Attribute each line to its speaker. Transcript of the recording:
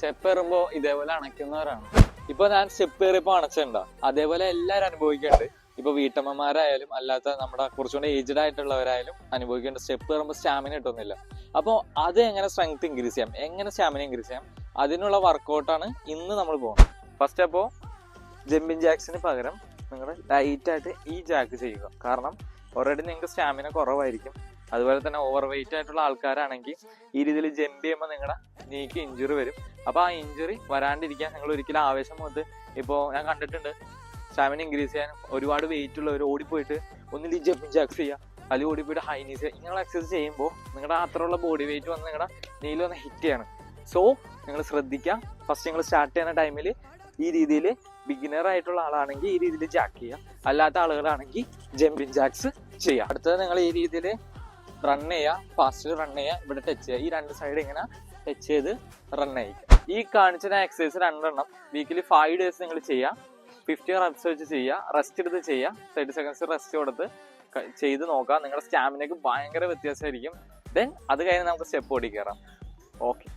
Speaker 1: Step കയറുമ്പോൾ ഇതേപോലെ അണയ്ക്കുന്നവരാണ്. ഇപ്പൊ ഞാൻ സ്റ്റെപ്പ് കയറിയപ്പോൾ അണച്ചിട്ടുണ്ടോ, അതേപോലെ എല്ലാവരും അനുഭവിക്കുന്നുണ്ട്. ഇപ്പൊ വീട്ടമ്മമാരായാലും അല്ലാത്ത നമ്മുടെ കുറച്ചുകൂടെ ഏജ്ഡ് ആയിട്ടുള്ളവരായാലും അനുഭവിക്കേണ്ട. സ്റ്റെപ്പ് കയറുമ്പോൾ സ്റ്റാമിന കിട്ടുന്നില്ല. അപ്പോൾ അത് എങ്ങനെ സ്ട്രെങ്ത് ഇൻക്രീസ് ചെയ്യാം, എങ്ങനെ സ്റ്റാമിന ഇൻക്രീസ് ചെയ്യാം, അതിനുള്ള വർക്കൗട്ടാണ് ഇന്ന് നമ്മൾ പോകുന്നത്. ഫസ്റ്റ് അപ്പോൾ ജമ്പിങ് ജാക്സിന് പകരം നിങ്ങൾ ലൈറ്റായിട്ട് ഈ ജാക്ക് ചെയ്യുക. കാരണം ഓൾറെഡി നിങ്ങൾക്ക് സ്റ്റാമിന കുറവായിരിക്കും. അതുപോലെ തന്നെ ഓവർ വെയിറ്റ് ആയിട്ടുള്ള ആൾക്കാരാണെങ്കിൽ ഈ രീതിയിൽ ജമ്പ് ചെയ്യുമ്പോൾ നിങ്ങളുടെ നീക്ക് ഇഞ്ചുറി വരും. അപ്പോൾ ആ ഇഞ്ചുറി വരാണ്ടിരിക്കാൻ നിങ്ങൾ ഒരിക്കലും ആവേശം മുതൽ, ഇപ്പോൾ ഞാൻ കണ്ടിട്ടുണ്ട് സ്റ്റാമിന ഇൻക്രീസ് ചെയ്യാൻ ഒരുപാട് വെയിറ്റ് ഉള്ളവർ ഓടിപ്പോയിട്ട് ഒന്നിൽ ഈ ജമ്പിങ് ജാക്സ് ചെയ്യുക, അല്ലെങ്കിൽ ഓടിപ്പോയിട്ട് ഹൈ നീസ് ചെയ്യുക. ഇങ്ങനെ എക്സസൈസ് ചെയ്യുമ്പോൾ നിങ്ങളുടെ അത്രയുള്ള ബോഡി വെയിറ്റ് വന്ന് നിങ്ങളുടെ നീല് വന്ന് ഹിറ്റ് ചെയ്യാണ്. സോ നിങ്ങൾ ശ്രദ്ധിക്കുക, ഫസ്റ്റ് നിങ്ങൾ സ്റ്റാർട്ട് ചെയ്യുന്ന ടൈമിൽ ഈ രീതിയിൽ ബിഗിനർ ആയിട്ടുള്ള ആളാണെങ്കിൽ ഈ രീതിയിൽ ജാക്ക് ചെയ്യുക, അല്ലാത്ത ആളുകളാണെങ്കിൽ ജമ്പിങ് ജാക്സ് ചെയ്യുക. അടുത്തത് നിങ്ങൾ ഈ രീതിയിൽ റൺ ചെയ്യുക, ഫാസ്റ്റ് റൺ ചെയ്യുക, ഇവിടെ ടച്ച് ചെയ്യുക, ഈ രണ്ട് സൈഡ് ഇങ്ങനെ ടച്ച് ചെയ്ത് റൺ ചെയ്യുക. ഈ കാണിച്ച എക്സസൈസ് 2 എണ്ണം വീക്കിലി 5 days നിങ്ങൾ ചെയ്യുക. 50 reps വെച്ച് ചെയ്യുക, റെസ്റ്റ് എടുത്ത് ചെയ്യുക, 30 seconds റെസ്റ്റ് കൊടുത്ത് ചെയ്ത് നോക്കുക. നിങ്ങളുടെ സ്റ്റാമിനയ്ക്ക് ഭയങ്കര വ്യത്യാസമായിരിക്കും. ദെൻ അത് കഴിഞ്ഞ് നമുക്ക് സ്റ്റെപ്പ് ഓടി കയറാം. ഓക്കെ.